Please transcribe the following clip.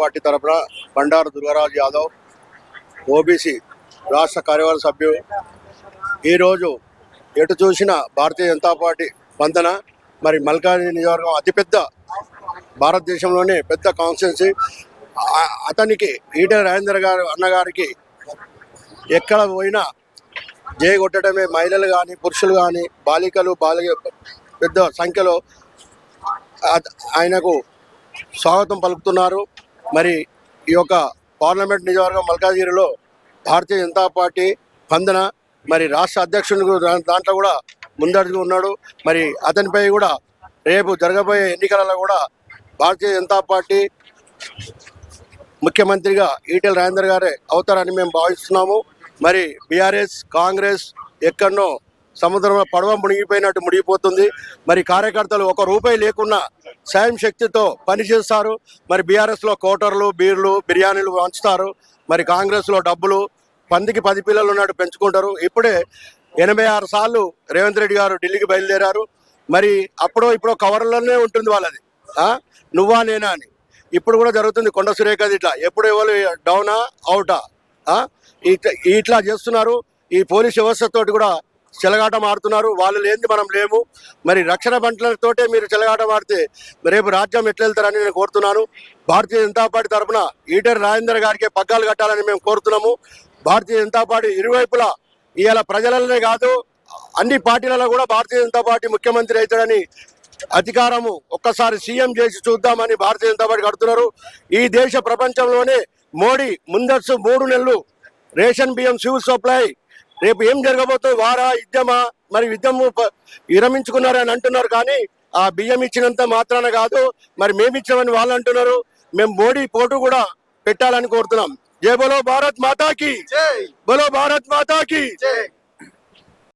Party తరఫున Bandaru Durgaraju Yadav OBC రాష్ట్ర కార్యవర్గ సభ్యుడు. ఈరోజు ఎటు చూసిన భారతీయ జనతా పార్టీ స్పందన. మరి మల్కాజ్గిరి నియోజకవర్గం అతిపెద్ద భారతదేశంలోనే పెద్ద కాన్స్టిట్యున్సీ. అతనికి ఈటెల రాజేందర్ గారు అన్నగారికి ఎక్కడ పోయినా జై కొట్టడమే. మహిళలు కానీ పురుషులు కానీ బాలికలు పెద్ద సంఖ్యలో ఆయనకు స్వాగతం పలుకుతున్నారు. మరి ఈ యొక్క పార్లమెంట్ నియోజకవర్గం మల్కాజ్గిరిలో భారతీయ జనతా పార్టీ స్పందన. మరి రాష్ట్ర అధ్యక్షుడు దాంట్లో కూడా ముందడుగు ఉన్నాడు. మరి అతనిపై కూడా రేపు జరగబోయే ఎన్నికలలో కూడా భారతీయ జనతా పార్టీ ముఖ్యమంత్రిగా ఈటెల రాజేందర్ గారే అవుతారని మేము భావిస్తున్నాము. మరి బీఆర్ఎస్ కాంగ్రెస్ ఎక్కడనో సముద్రంలో పడవ మునిగిపోయినట్టు మునిగిపోతుంది. మరి కార్యకర్తలు ఒక రూపాయి లేకున్నా స్వయం శక్తితో పనిచేస్తారు. మరి బీఆర్ఎస్లో కోటర్లు బీర్లు బిర్యానీలు పంచుతారు. మరి కాంగ్రెస్లో డబ్బులు పందికి 10 పిల్లలు ఉన్నట్టు పెంచుకుంటారు. ఇప్పుడే 86 సార్లు రేవంత్ రెడ్డి గారు ఢిల్లీకి బయలుదేరారు. మరి అప్పుడో ఇప్పుడో కవర్లోనే ఉంటుంది వాళ్ళది, నువ్వా నేనా అని. ఇప్పుడు కూడా జరుగుతుంది కొండ సురేఖది. ఇట్లా ఎప్పుడు ఎవరు డౌనా అవుటా ఇట్లా చేస్తున్నారు. ఈ పోలీస్ వ్యవస్థతోటి కూడా చెలగాటం ఆడుతున్నారు. వాళ్ళు లేనిది మనం లేము. మరి రక్షణ బంట్లతోటే మీరు చెలగాటం ఆడితే రేపు రాజ్యం ఎట్లా వెళ్తారని నేను కోరుతున్నాను. భారతీయ జనతా పార్టీ తరఫున ఈటెల రాజేందర్ గారికి పగ్గాలు కట్టాలని మేము కోరుతున్నాము. భారతీయ జనతా పార్టీ ఇరువైపులా ఇవాళ ప్రజలనే కాదు అన్ని పార్టీలలో కూడా భారతీయ జనతా పార్టీ ముఖ్యమంత్రి అవుతాడని అధికారము ఒక్కసారి సీఎం చేసి చూద్దామని భారతీయ జనతా పార్టీ కడుతున్నారు. ఈ దేశ ప్రపంచంలోనే మోడీ ముందస్తు 3 నెలలు రేషన్ బియ్యం సివిల్ సప్లై. రేపు ఏం జరగబోతుంది? వారా యుద్ధమా? మరి యుద్ధము విరమించుకున్నారని అంటున్నారు. కానీ ఆ బియ్యం ఇచ్చినంత మాత్రాన కాదు, మరి మేము ఇచ్చామని వాళ్ళు అంటున్నారు. మేము మోడీ పోటు కూడా పెట్టాలని కోరుతున్నాం. జై బోలో భారత్ మాతాకి, బోలో భారత్ మాతాకి.